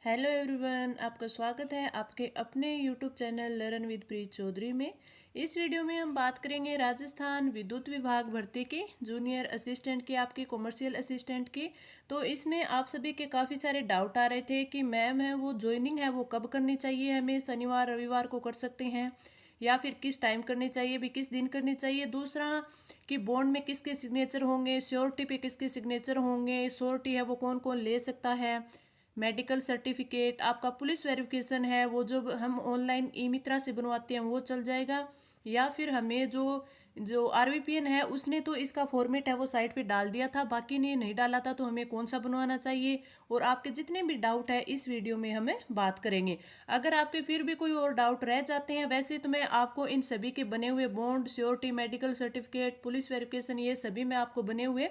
Hello everyone, आपका स्वागत है आपके अपने यूट्यूब चैनल लर्न विद प्रीत चौधरी में। इस वीडियो में हम बात करेंगे राजस्थान विद्युत विभाग भर्ती की, जूनियर असिस्टेंट की, आपकी कॉमर्शियल असिस्टेंट की। तो इसमें आप सभी के काफ़ी सारे डाउट आ रहे थे कि मैम है वो ज्वाइनिंग है वो कब करनी चाहिए, हमें शनिवार रविवार को कर सकते हैं या फिर किस टाइम करनी चाहिए, भी किस दिन करनी चाहिए। दूसरा कि बॉन्ड में किसके सिग्नेचर होंगे, श्योरिटी पे किसके सिग्नेचर होंगे, श्योरिटी है वो कौन कौन ले सकता है, मेडिकल सर्टिफिकेट, आपका पुलिस वेरिफिकेशन है वो जो हम ऑनलाइन ई मित्रा से बनवाते हैं वो चल जाएगा, या फिर हमें जो जो आरवीपीएन है उसने तो इसका फॉर्मेट है वो साइट पे डाल दिया था, बाकी ने नहीं डाला था, तो हमें कौन सा बनवाना चाहिए। और आपके जितने भी डाउट है इस वीडियो में हमें बात करेंगे। अगर आपके फिर भी कोई और डाउट रह जाते हैं, वैसे तो मैं आपको इन सभी के बने हुए bond, surety, medical certificate, police verification, ये सभी मैं आपको बने हुए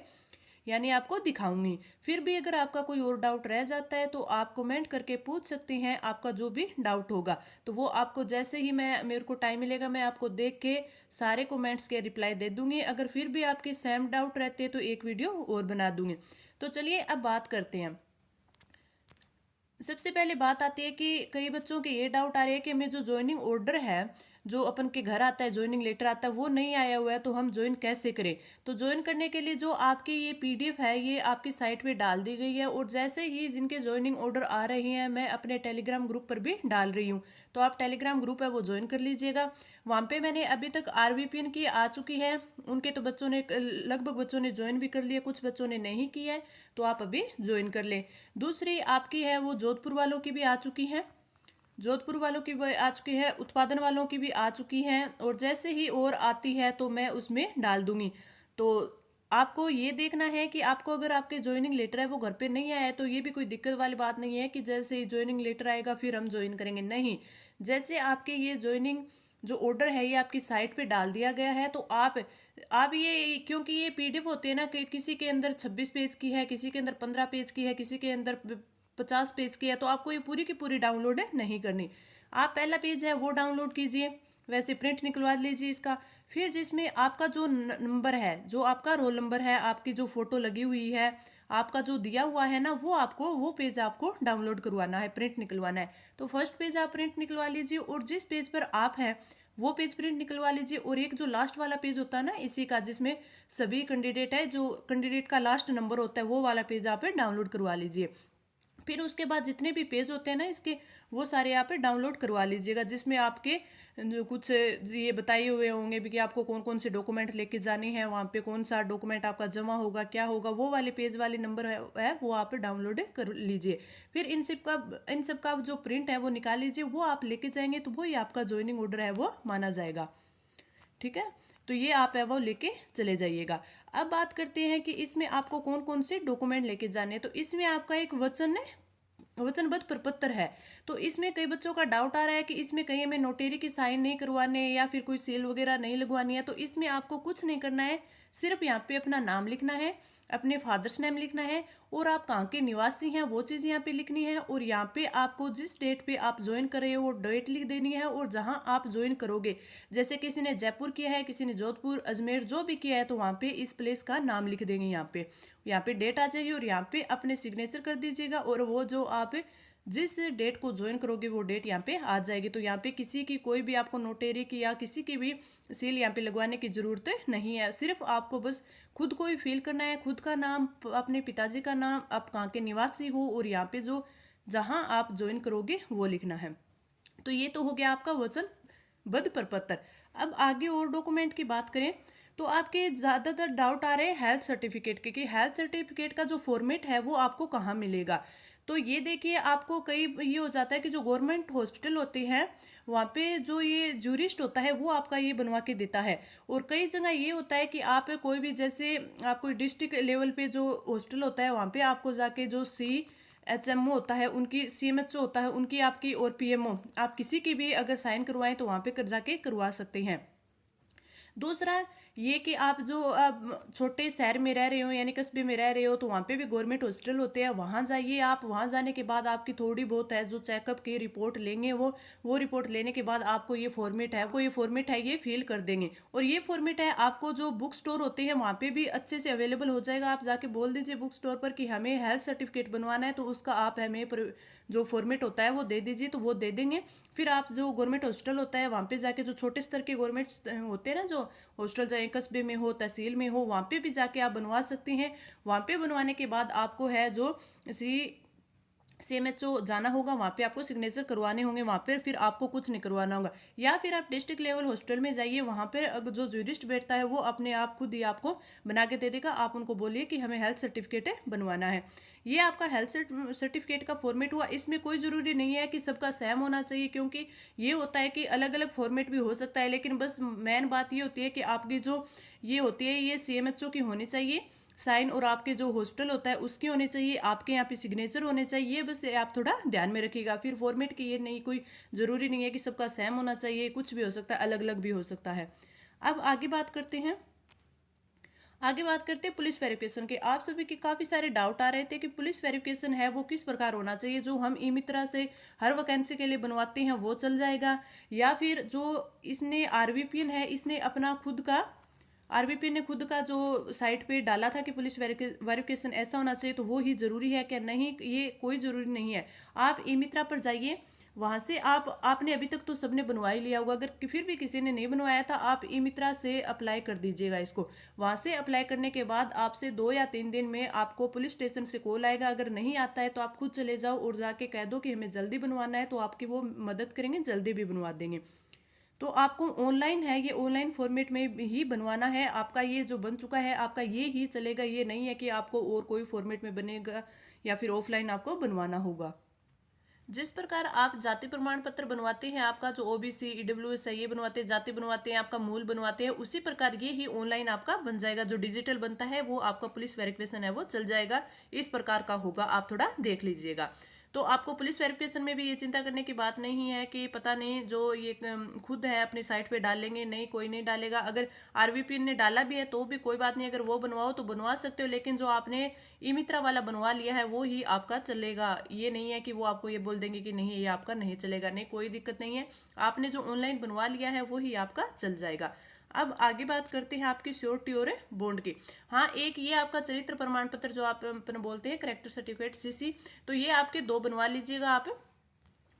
यानी आपको दिखाऊंगी। फिर भी अगर आपका कोई और डाउट रह जाता है तो आप कमेंट करके पूछ सकते हैं, आपका जो भी डाउट होगा तो वो आपको जैसे ही मेरे को टाइम मिलेगा मैं आपको देख के सारे कमेंट्स के रिप्लाई दे दूंगी। अगर फिर भी आपके सेम डाउट रहते हैं तो एक वीडियो और बना दूंगी। तो चलिए अब बात करते हैं। सबसे पहले बात आती है कि कई बच्चों के ये डाउट आ रहे हैं कि हमें जो ज्वाइनिंग ऑर्डर है, जो अपन के घर आता है, ज्वाइनिंग लेटर आता है, वो नहीं आया हुआ है, तो हम ज्वाइन कैसे करें। तो ज्वाइन करने के लिए जो आपकी ये पीडीएफ है ये आपकी साइट पे डाल दी गई है, और जैसे ही जिनके ज्वाइनिंग ऑर्डर आ रहे हैं मैं अपने टेलीग्राम ग्रुप पर भी डाल रही हूँ, तो आप टेलीग्राम ग्रुप है वो ज्वाइन कर लीजिएगा। वहाँ पे मैंने अभी तक आरवीपीएन की आ चुकी है, उनके तो बच्चों ने लगभग बच्चों ने ज्वाइन भी कर लिया, कुछ बच्चों ने नहीं किया है, तो आप अभी ज्वाइन कर लें। दूसरी आपकी है वो जोधपुर वालों की भी आ चुकी है, जोधपुर वालों की भी आ चुकी है, उत्पादन वालों की भी आ चुकी है, और जैसे ही और आती है तो मैं उसमें डाल दूंगी। तो आपको ये देखना है कि आपको अगर आपके ज्वाइनिंग लेटर है वो घर पे नहीं आया है तो ये भी कोई दिक्कत वाली बात नहीं है कि जैसे ही ज्वाइनिंग लेटर आएगा फिर हम ज्वाइन करेंगे, नहीं। जैसे आपके ये ज्वाइनिंग जो ऑर्डर है ये आपकी साइट पे डाल दिया गया है, तो आप ये, क्योंकि ये पीडीएफ होते हैं ना, कि किसी के अंदर 26 पेज की है, किसी के अंदर 15 पेज की है, किसी के अंदर 50 पेज की है, तो आपको ये पूरी की पूरी डाउनलोड नहीं करनी। आप पहला पेज है वो डाउनलोड कीजिए, वैसे प्रिंट निकलवा लीजिए इसका। फिर जिसमें आपका जो नंबर है, जो आपका रोल नंबर है, आपकी जो फोटो लगी हुई है, आपका जो दिया हुआ है ना, वो आपको वो पेज आपको डाउनलोड करवाना है, प्रिंट निकलवाना है। तो फर्स्ट पेज आप प्रिंट निकलवा लीजिए, और जिस पेज पर आप हैं वो पेज प्रिंट निकलवा लीजिए। और एक जो लास्ट वाला पेज होता है ना इसी का, जिसमें सभी कैंडिडेट है, जो कैंडिडेट का लास्ट नंबर होता है, वो वाला पेज आप डाउनलोड करवा लीजिए। फिर उसके बाद जितने भी पेज होते हैं ना इसके, वो सारे यहाँ पे डाउनलोड करवा लीजिएगा, जिसमें आपके जो कुछ ये बताए हुए होंगे भी कि आपको कौन कौन से डॉक्यूमेंट लेके जाने हैं, वहाँ पे कौन सा डॉक्यूमेंट आपका जमा होगा, क्या होगा, वो वाले पेज वाले नंबर है वो आप डाउनलोड कर लीजिए। फिर इन सब का जो प्रिंट है वो निकाल लीजिए, वो आप लेके जाएंगे तो वही आपका ज्वाइनिंग ऑर्डर है वो माना जाएगा। ठीक है, तो ये आप है वो लेके चले जाइएगा। अब बात करते हैं कि इसमें आपको कौन कौन से डॉक्यूमेंट लेके जाने हैं। तो इसमें आपका एक वचनबद्ध प्रपत्र है। तो इसमें कई बच्चों का डाउट आ रहा है कि इसमें कहीं हमें नोटेरी की साइन नहीं करवाने या फिर कोई सील वगैरह नहीं लगवानी है। तो इसमें आपको कुछ नहीं करना है, सिर्फ यहाँ पे अपना नाम लिखना है, अपने फादर्स नेम लिखना है, और आप कहाँ के निवासी हैं वो चीज़ यहाँ पे लिखनी है। और यहाँ पे आपको जिस डेट पे आप ज्वाइन कर रहे हो वो डेट लिख देनी है, और जहाँ आप ज्वाइन करोगे, जैसे किसी ने जयपुर किया है, किसी ने जोधपुर, अजमेर, जो भी किया है, तो वहाँ पे इस प्लेस का नाम लिख देंगे। यहाँ पे डेट आ जाएगी, और यहाँ पे अपने सिग्नेचर कर दीजिएगा, और वो जो आप जिस डेट को ज्वाइन करोगे वो डेट यहाँ पे आ जाएगी। तो यहाँ पे किसी की कोई भी आपको नोटेरी की या किसी की भी सील यहाँ पे लगवाने की ज़रूरत नहीं है। सिर्फ आपको बस खुद को ही फिल करना है, खुद का नाम, अपने पिताजी का नाम, आप कहाँ के निवासी हो, और यहाँ पे जो जहाँ आप ज्वाइन करोगे वो लिखना है। तो ये तो हो गया आपका वचनबद्ध प्रपत्र। अब आगे और डॉक्यूमेंट की बात करें तो आपके ज़्यादातर डाउट आ रहे हैं हेल्थ सर्टिफिकेट के, कि हेल्थ सर्टिफिकेट का जो फॉर्मेट है वो आपको कहाँ मिलेगा। तो ये देखिए, आपको कई ये हो जाता है कि जो गवर्नमेंट हॉस्पिटल होते हैं वहाँ पे जो ये जूरिस्ट होता है वो आपका ये बनवा के देता है। और कई जगह ये होता है कि आप कोई भी, जैसे आप कोई डिस्ट्रिक्ट लेवल पे जो हॉस्पिटल होता है वहाँ पे आपको जाके जो एचएमओ होता है उनकी, सीएमएचओ होता है उनकी, आपकी, और पीएमओ, आप किसी की भी अगर साइन करवाएं तो वहाँ पे कर जाके करवा सकते हैं। दूसरा ये कि आप जो छोटे शहर में रह रहे हो यानी कस्बे में रह रहे हो तो वहाँ पे भी गवर्नमेंट हॉस्पिटल होते हैं, वहाँ जाइए आप। वहाँ जाने के बाद आपकी थोड़ी बहुत है जो चेकअप की रिपोर्ट लेंगे, वो रिपोर्ट लेने के बाद आपको ये फॉर्मेट है ये फिल कर देंगे। और ये फॉर्मेट है आपको जो बुक स्टोर होते हैं वहाँ पे भी अच्छे से अवेलेबल हो जाएगा। आप जाके बोल दीजिए बुक स्टोर पर कि हमें हेल्थ सर्टिफिकेट बनवाना है, तो उसका आप हमें जो फॉर्मेट होता है वो दे दीजिए, तो वो दे देंगे। फिर आप जो गवर्नमेंट हॉस्पिटल होता है वहाँ पे जाके, जो छोटे स्तर के गवर्नमेंट होते हैं ना, जो हॉस्टल चाहे कस्बे में हो तहसील में हो, वहाँ पे भी जाके आप बनवा सकती हैं। वहाँ पे बनवाने के बाद आपको है जो CMHO जाना होगा, वहाँ पे आपको सिग्नेचर करवाने होंगे, वहाँ पर फिर आपको कुछ नहीं करवाना होगा। या फिर आप डिस्ट्रिक्ट लेवल हॉस्पिटल में जाइए, वहाँ पर जो ज्यूरिस्ट बैठता है वो अपने आप खुद ही आपको बना के दे देगा। आप उनको बोलिए कि हमें हेल्थ सर्टिफिकेट बनवाना है। ये आपका हेल्थ सर्टिफिकेट का फॉर्मेट हुआ। इसमें कोई ज़रूरी नहीं है कि सबका सेम होना चाहिए, क्योंकि ये होता है कि अलग अलग फॉर्मेट भी हो सकता है, लेकिन बस मेन बात ये होती है कि आपकी जो ये होती है ये CMHO की होनी चाहिए साइन, और आपके जो हॉस्पिटल होता है उसके होने चाहिए, आपके यहाँ पे सिग्नेचर होने चाहिए। ये बस आप थोड़ा ध्यान में रखिएगा। फिर फॉर्मेट की ये नहीं, कोई ज़रूरी नहीं है कि सबका सेम होना चाहिए, कुछ भी हो सकता है, अलग अलग भी हो सकता है। अब आगे बात करते हैं पुलिस वेरिफिकेशन के। आप सभी के काफ़ी सारे डाउट आ रहे थे कि पुलिस वेरिफिकेशन है वो किस प्रकार होना चाहिए। जो हम ई मित्रा से हर वैकेंसी के लिए बनवाते हैं वो चल जाएगा, या फिर जो इसने RVPN है, इसने अपना खुद का RVPN ने खुद का जो साइट पे डाला था कि पुलिस वेरिफिकेशन ऐसा होना चाहिए, तो वो ही ज़रूरी है क्या? नहीं, ये कोई ज़रूरी नहीं है। आप ई मित्रा पर जाइए, वहाँ से आपने अभी तक तो सबने बनवा ही लिया होगा। अगर फिर भी किसी ने नहीं बनवाया था, आप ई मित्रा से अप्लाई कर दीजिएगा इसको। वहाँ से अप्लाई करने के बाद आपसे 2 या 3 दिन में आपको पुलिस स्टेशन से कॉल आएगा। अगर नहीं आता है तो आप खुद चले जाओ और जाके कह दो कि हमें जल्दी बनवाना है, तो आपकी वो मदद करेंगे, जल्दी भी बनवा देंगे। तो आपको ऑनलाइन है, ये ऑनलाइन फॉर्मेट में ही बनवाना है। आपका ये जो बन चुका है आपका ये ही चलेगा, ये नहीं है कि आपको और कोई फॉर्मेट में बनेगा या फिर ऑफलाइन आपको बनवाना होगा। जिस प्रकार आप जाति प्रमाण पत्र बनवाते हैं, आपका जो OBC EWS है ये बनवाते हैं, जाति बनवाते हैं, आपका मूल बनवाते हैं, उसी प्रकार ये ही ऑनलाइन आपका बन जाएगा। जो डिजिटल बनता है वो आपका पुलिस वेरिफिकेशन है वो चल जाएगा। इस प्रकार का होगा, आप थोड़ा देख लीजिएगा। तो आपको पुलिस वेरिफिकेशन में भी ये चिंता करने की बात नहीं है कि पता नहीं जो ये खुद है अपनी साइट पे डाल लेंगे, नहीं, कोई नहीं डालेगा। अगर RVPN ने डाला भी है तो भी कोई बात नहीं, अगर वो बनवाओ तो बनवा सकते हो, लेकिन जो आपने ई मित्रा वाला बनवा लिया है वो ही आपका चलेगा। ये नहीं है कि वो आपको ये बोल देंगे कि नहीं ये आपका नहीं चलेगा, नहीं, कोई दिक्कत नहीं है। आपने जो ऑनलाइन बनवा लिया है वो ही आपका चल जाएगा। अब आगे बात करते हैं आपकी श्योरिटी और बॉन्ड की। हाँ, एक ये आपका चरित्र प्रमाण पत्र जो आप अपन बोलते हैं, करेक्टर सर्टिफिकेट CC, तो ये आपके 2 बनवा लीजिएगा आप,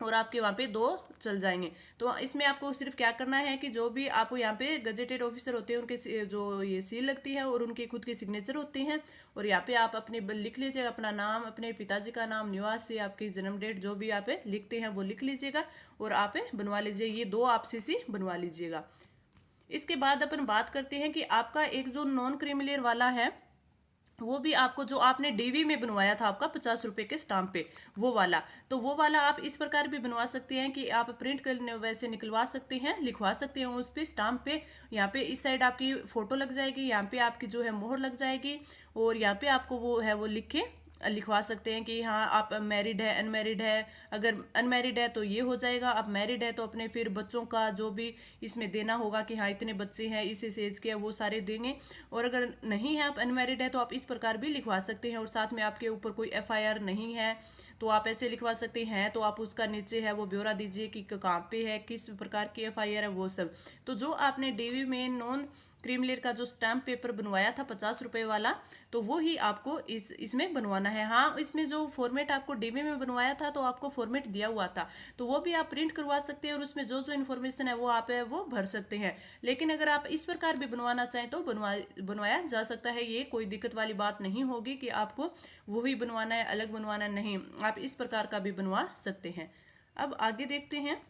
और आपके वहाँ पे 2 चल जाएंगे। तो इसमें आपको सिर्फ क्या करना है कि जो भी आपको यहाँ पे गजेटेड ऑफिसर होते हैं उनके जो ये सील लगती है और उनके खुद के सिग्नेचर होते हैं, और यहाँ पे आप अपने लिख लीजिएगा अपना नाम, अपने पिताजी का नाम, निवासी, आपकी जन्म डेट, जो भी आप लिखते हैं वो लिख लीजिएगा और आप बनवा लीजिए। ये 2 आप CC बनवा लीजिएगा। इसके बाद अपन बात करते हैं कि आपका एक जो नॉन क्रीमिलियर वाला है वो भी आपको, जो आपने DV में बनवाया था आपका 50 रुपए के स्टाम्प पे, वो वाला, तो वो वाला आप इस प्रकार भी बनवा सकते हैं कि आप प्रिंट करने वैसे निकलवा सकते हैं, लिखवा सकते हैं उस पे स्टाम्प पे। यहाँ पे इस साइड आपकी फोटो लग जाएगी, यहाँ पे आपकी जो है मोहर लग जाएगी, और यहाँ पे आपको वो है वो लिखवा सकते हैं कि हाँ आप मैरिड है, अनमैरिड है। अगर अनमैरिड है तो ये हो जाएगा, आप मैरिड है तो अपने फिर बच्चों का जो भी इसमें देना होगा कि हाँ इतने बच्चे हैं, इस एज के, वो सारे देंगे। और अगर नहीं है, आप अनमैरिड है, तो आप इस प्रकार भी लिखवा सकते हैं। और साथ में आपके ऊपर कोई FIR नहीं है तो आप ऐसे लिखवा सकते हैं, तो आप उसका नीचे है वो ब्यौरा दीजिए कि कहाँ पे है, किस प्रकार की FIR है, वो सब। तो जो आपने DV में नॉन क्रीमिलियर का जो स्टैम्प पेपर बनवाया था 50 रुपए वाला, तो वो ही आपको इसमें बनवाना है। हाँ, इसमें जो फॉर्मेट आपको DV में बनवाया था तो आपको फॉर्मेट दिया हुआ था, तो वो भी आप प्रिंट करवा सकते हैं और उसमें जो जो इन्फॉर्मेशन है वो आप वो भर सकते हैं। लेकिन अगर आप इस प्रकार भी बनवाना चाहें तो बनवाया जा सकता है, ये कोई दिक्कत वाली बात नहीं होगी कि आपको वो ही बनवाना है, अलग बनवाना नहीं, आप इस प्रकार का भी बनवा सकते हैं। अब आगे देखते हैं।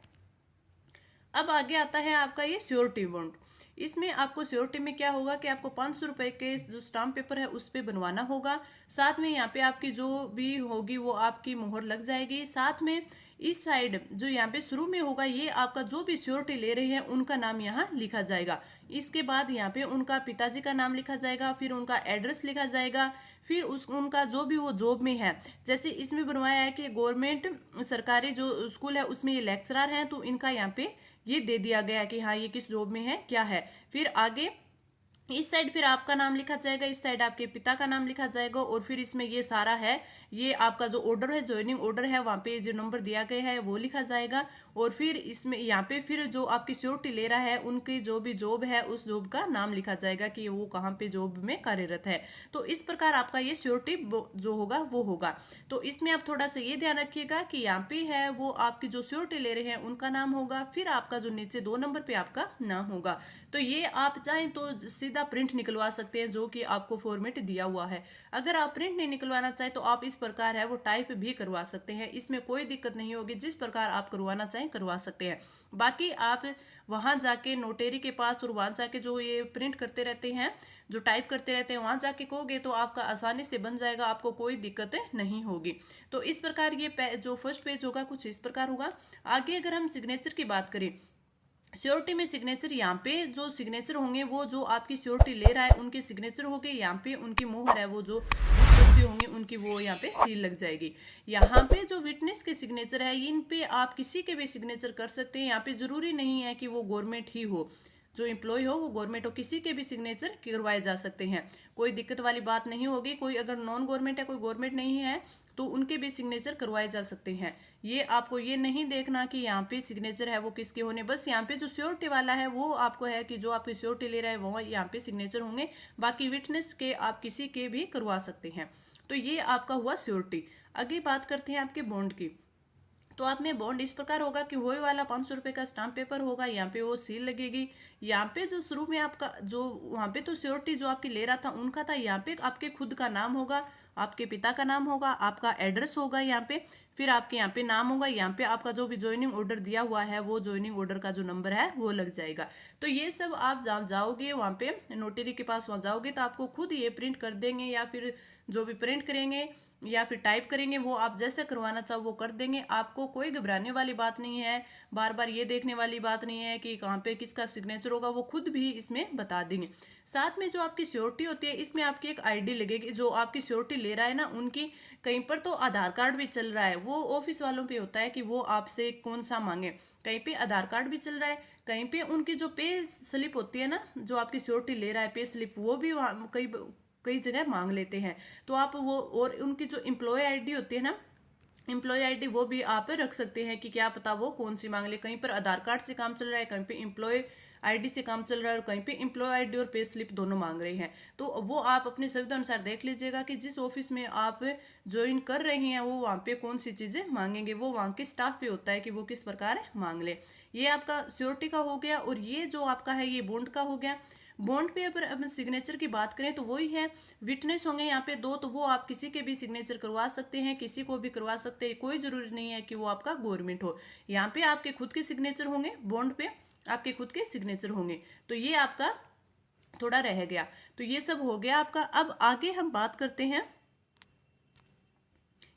अब आगे आता है आपका ये श्योरिटी बॉन्ड। इसमें आपको श्योरिटी में क्या होगा कि आपको 500 रुपए के जो स्टाम्प पेपर है उस पर बनवाना होगा। साथ में यहाँ पे आपकी जो भी होगी वो आपकी मोहर लग जाएगी। साथ में इस साइड जो यहाँ पे शुरू में होगा, ये आपका जो भी श्योरिटी ले रहे हैं उनका नाम यहाँ लिखा जाएगा। इसके बाद यहाँ पे उनका पिताजी का नाम लिखा जाएगा, फिर उनका एड्रेस लिखा जाएगा, फिर उनका जो भी वो जॉब में है। जैसे इसमें बनवाया है कि गवर्नमेंट सरकारी जो स्कूल है उसमें ये लेक्चरर हैं, तो इनका यहाँ पे ये दे दिया गया कि हाँ ये किस जॉब में है, क्या है। फिर आगे इस साइड फिर आपका नाम लिखा जाएगा, इस साइड आपके पिता का नाम लिखा जाएगा, और फिर इसमें ये सारा है, ये आपका जो ऑर्डर है, ज्वाइनिंग ऑर्डर है, वहाँ पे जो नंबर दिया गया है वो लिखा जाएगा। और फिर इसमें यहाँ पे फिर जो आपकी सिक्योरिटी ले रहा है उनकी जो भी जॉब है उस जॉब का नाम लिखा जाएगा कि वो कहाँ पे जॉब में कार्यरत है। तो इस प्रकार आपका ये सिक्योरिटी जो होगा वो होगा। तो इसमें आप थोड़ा सा ये ध्यान रखिएगा कि यहाँ पे है वो आपकी जो सिक्योरिटी ले रहे हैं उनका नाम होगा, फिर आपका जो नीचे 2 नंबर पे आपका नाम होगा। तो ये आप चाहें तो सीधा प्रिंट निकलवा सकते हैं जो कि आपको फॉर्मेट दिया हुआ है। अगर आप प्रिंट नहीं निकलवाना चाहें तो आप इस प्रकार है वो टाइप भी करवा सकते हैं, इसमें कोई दिक्कत नहीं होगी, जिस प्रकार आप करवाना चाहें करवा सकते हैं। बाकी आप वहां जाके नोटेरी के पास और वहां जाके जो ये प्रिंट करते रहते हैं, जो टाइप करते रहते हैं, वहां जाके कहोगे तो आपका आसानी से बन जाएगा, आपको कोई दिक्कत नहीं होगी। तो इस प्रकार ये जो फर्स्ट पेज होगा कुछ इस प्रकार होगा। आगे अगर हम सिग्नेचर की बात करें, श्योरिटी में सिग्नेचर, यहाँ पे जो सिग्नेचर होंगे वो जो आपकी श्योरिटी ले रहा है उनके सिग्नेचर हो गए, यहाँ पे उनकी मोहर है वो जो जिस पर भी होंगी उनकी वो यहाँ पे सील लग जाएगी। यहाँ पे जो विटनेस के सिग्नेचर है इन पे आप किसी के भी सिग्नेचर कर सकते हैं, यहाँ पे जरूरी नहीं है कि वो गवर्नमेंट ही हो, जो एम्प्लॉय हो वो गवर्नमेंट हो, किसी के भी सिग्नेचर करवाए जा सकते हैं, कोई दिक्कत वाली बात नहीं होगी। कोई अगर नॉन गवर्नमेंट है, कोई गवर्नमेंट नहीं है, तो उनके भी सिग्नेचर करवाए जा सकते हैं। ये आपको ये नहीं देखना कि यहाँ पे सिग्नेचर है वो किसके होने, बस यहाँ पे जो श्योरिटी वाला है वो आपको है कि जो आपकी श्योरिटी ले रहा है वो यहाँ पे सिग्नेचर होंगे, बाकी विटनेस के आप किसी के भी करवा सकते हैं। तो ये आपका हुआ श्योरिटी। आगे बात करते हैं आपके बॉन्ड की। तो आप में बॉन्ड इस प्रकार होगा कि वही वाला 500 रुपये का स्टाम्प पेपर होगा, यहाँ पे वो सील लगेगी। यहाँ पे जो शुरू में आपका जो वहाँ पे तो श्योरिटी जो आपकी ले रहा था उनका था, यहाँ पे आपके खुद का नाम होगा, आपके पिता का नाम होगा, आपका एड्रेस होगा यहाँ पे, फिर आपके यहाँ पे नाम होगा, यहाँ पे आपका जो भी ज्वाइनिंग ऑर्डर दिया हुआ है वो ज्वाइनिंग ऑर्डर का जो नंबर है वो लग जाएगा। तो ये सब आप जहाँ जाओगे वहाँ पे नोटरी के पास वहाँ जाओगे तो आपको खुद ये प्रिंट कर देंगे, या फिर जो भी प्रिंट करेंगे या फिर टाइप करेंगे वो आप जैसे करवाना चाहो वो कर देंगे। आपको कोई घबराने वाली बात नहीं है, बार बार ये देखने वाली बात नहीं है कि कहाँ पे किसका सिग्नेचर होगा, वो खुद भी इसमें बता देंगे। साथ में जो आपकी श्योरिटी होती है इसमें आपकी एक आईडी लगेगी, जो आपकी श्योरिटी ले रहा है ना उनकी कहीं पर तो आधार कार्ड भी चल रहा है, वो ऑफिस वालों पे होता है कि वो आपसे कौन सा मांगे, कहीं पे आधार कार्ड भी चल रहा है, कहीं पे उनकी जो पे स्लिप होती है ना, जो आपकी श्योरिटी ले रहा है पे स्लिप, वो भी कई कई जगह मांग लेते हैं। तो आप वो और उनकी जो एम्प्लॉय आईडी होती है ना, एम्प्लॉय आईडी वो भी आप रख सकते हैं कि क्या पता वो कौन सी मांग ले, कहीं पर आधार कार्ड से काम चल रहा है, कहीं पे एम्प्लॉय आईडी से काम चल रहा है, और कहीं पे एम्प्लॉय आईडी और पे स्लिप दोनों मांग रहे हैं। तो वो आप अपनी सुविधा अनुसार देख लीजिएगा कि जिस ऑफिस में आप ज्वाइन कर रहे हैं वो वहाँ पे कौन सी चीज़ें मांगेंगे, वो वहाँ के स्टाफ पे होता है कि वो किस प्रकार मांग ले। ये आपका श्योरिटी का हो गया, और ये जो आपका है ये बॉन्ड का हो गया। बॉन्ड पे अगर अपन सिग्नेचर की बात करें तो वही है, विटनेस होंगे यहाँ पे 2, तो वो आप किसी के भी सिग्नेचर करवा सकते हैं, किसी को भी करवा सकते हैं, कोई जरूरी नहीं है कि वो आपका गवर्नमेंट हो। यहाँ पे आपके खुद के सिग्नेचर होंगे, बॉन्ड पे आपके खुद के सिग्नेचर होंगे। तो ये आपका थोड़ा रह गया। तो ये सब हो गया आपका। अब आगे हम बात करते हैं,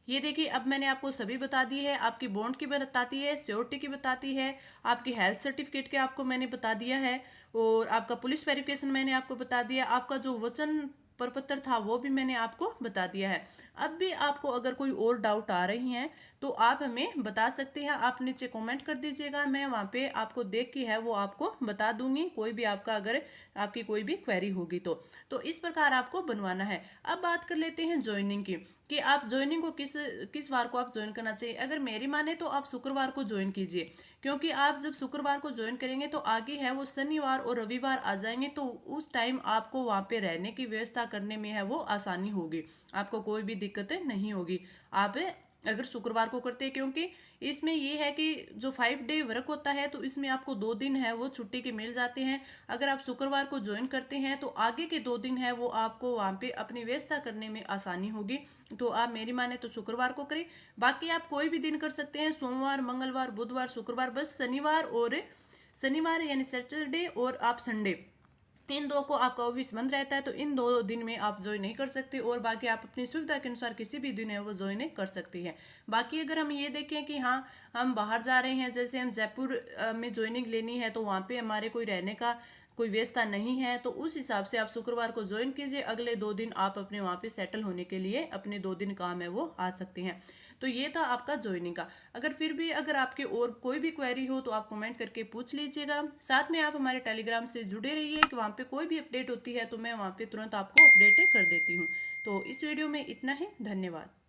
ये देखिए अब मैंने आपको सभी बता दी है, आपकी बॉन्ड की बताती है, श्योरिटी की बताती है, आपकी हेल्थ सर्टिफिकेट के आपको मैंने बता दिया है, और आपका पुलिस वेरिफिकेशन मैंने आपको बता दिया, आपका जो वचन प्रपत्र था वो भी मैंने आपको बता दिया है। अब भी आपको अगर कोई और डाउट आ रही हैं तो आप हमें बता सकते हैं, आप नीचे कमेंट कर दीजिएगा, मैं वहाँ पे आपको देख के है वो आपको बता दूंगी, कोई भी आपका अगर आपकी कोई भी क्वेरी होगी तो इस प्रकार आपको बनवाना है। अब बात कर लेते हैं ज्वाइनिंग की, कि आप ज्वाइनिंग को किस किस वार को आप ज्वाइन करना चाहिए। अगर मेरी माने तो आप शुक्रवार को ज्वाइन कीजिए, क्योंकि आप जब शुक्रवार को ज्वाइन करेंगे तो आगे है वो शनिवार और रविवार आ जाएंगे, तो उस टाइम आपको वहाँ पे रहने की व्यवस्था करने में है वो आसानी होगी, आपको कोई भी दिक्कतें नहीं होगी आप अगर शुक्रवार को करते हैं। क्योंकि इसमें ये है कि जो 5 डे वर्क होता है तो इसमें आपको 2 दिन है वो छुट्टी के मिल जाते हैं। अगर आप शुक्रवार को ज्वाइन करते हैं तो आगे के 2 दिन है वो आपको वहाँ पे अपनी व्यवस्था करने में आसानी होगी। तो आप मेरी माने तो शुक्रवार को करें, बाकी आप कोई भी दिन कर सकते हैं, सोमवार, मंगलवार, बुधवार, शुक्रवार, बस शनिवार यानी सैटरडे और आप संडे, इन 2 को आपका ऑफिस बंद रहता है, तो इन 2 दिन में आप ज्वाइन नहीं कर सकते, और बाकी आप अपनी सुविधा के अनुसार किसी भी दिन है वो ज्वाइन कर सकती है। बाकी अगर हम ये देखें कि हाँ हम बाहर जा रहे हैं, जैसे हम जयपुर में ज्वाइनिंग लेनी है, तो वहाँ पे हमारे कोई रहने का कोई व्यवस्था नहीं है, तो उस हिसाब से आप शुक्रवार को ज्वाइन कीजिए, अगले 2 दिन आप अपने वहाँ पे सेटल होने के लिए अपने 2 दिन काम है वो आ सकते हैं। तो ये था आपका ज्वाइनिंग का। अगर फिर भी अगर आपके और कोई भी क्वेरी हो तो आप कमेंट करके पूछ लीजिएगा। साथ में आप हमारे टेलीग्राम से जुड़े रहिए कि वहाँ पे कोई भी अपडेट होती है तो मैं वहाँ पे तुरंत आपको अपडेट कर देती हूँ। तो इस वीडियो में इतना ही, धन्यवाद।